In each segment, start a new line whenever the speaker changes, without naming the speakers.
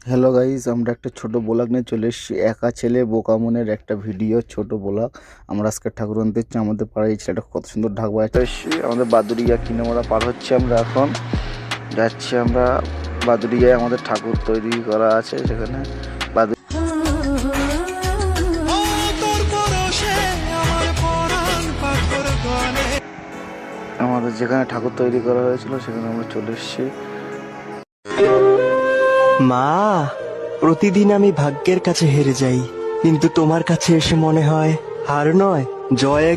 Hello guys, আমরা একটা ছোট ব্লগ নিয়ে চলে এসেছি। একা ছেলে বোকা মনের একটা ভিডিও, ছোট ব্লগ। আমরা আজকে ঠাকুর আনতে এসেছি। আমাদের পাড়ায় এই ছেলেটা কত সুন্দর ঢাক বাজাচ্ছে। এসেছি আমাদের বাদুড়িয়া কিনেমারা পার হচ্ছে। আমরা এখন যাচ্ছি। আমরা বাদুড়িয়ায় আমাদের ঠাকুর তৈরি করা আছে, সেখানে আমাদের যেখানে ঠাকুর তৈরি করা হয়েছিল সেখানে আমরা চলে এসেছি।
মা, প্রতিদিন আমি ভাগ্যের কাছে হেরে যাই, কিন্তু তোমার কাছে এসে মনে হয় হার নয়, জয়।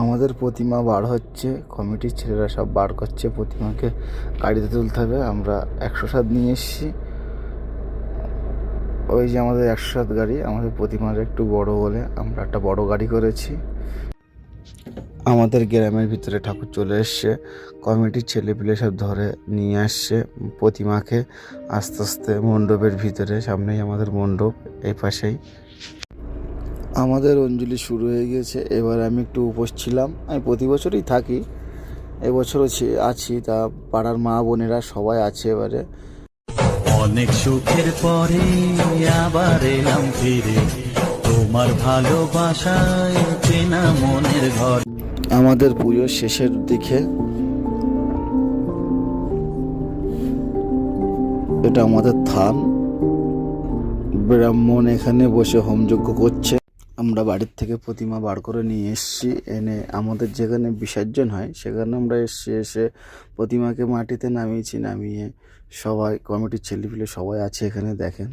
আমাদের প্রতিমা বার হচ্ছে, কমিটির ছেলেরা সব বার করছে। প্রতিমাকে গাড়িতে তুলতে হবে। আমরা 107 নিয়ে এসেছি। ওই যে আমাদের 107 গাড়ি, আমাদের প্রতিমাটা একটু বড় বলে আমরা একটা বড় গাড়ি করেছি। আমাদের গ্রামের ভিতরে ঠাকুর চলে এসছে। কমিটির ছেলেপিলে সব ধরে নিয়ে আসছে প্রতিমাকে আস্তে আস্তে মণ্ডপের ভিতরে। সামনেই আমাদের মণ্ডপ, এই পাশেই আমাদের অঞ্জলি শুরু হয়ে গেছে। এবার আমি একটু উপোস ছিলাম। আমি প্রতি বছরই থাকি, এবছরও আছি। তা পাড়ার মা বোনেরা সবাই আছে। এবারে
অনেক সুখের পরে আবার এলাম ফিরে, তোমার ভালোবাসায় চেনা মনের ঘর।
আমাদের পুজোর শেষের দিকে। এটা আমাদের থান। ব্রাহ্মণ এখানে বসে হোমযজ্ঞ করছে। আমরা বাড়ির থেকে প্রতিমা বার করে নিয়ে এসেছি। এনে আমাদের যেখানে বিসর্জন হয় সেখানে আমরা এসে প্রতিমাকে মাটিতে নামিয়েছি। নামিয়ে সবাই, কমিটির ছেলেপিলে সবাই আছে এখানে, দেখেন।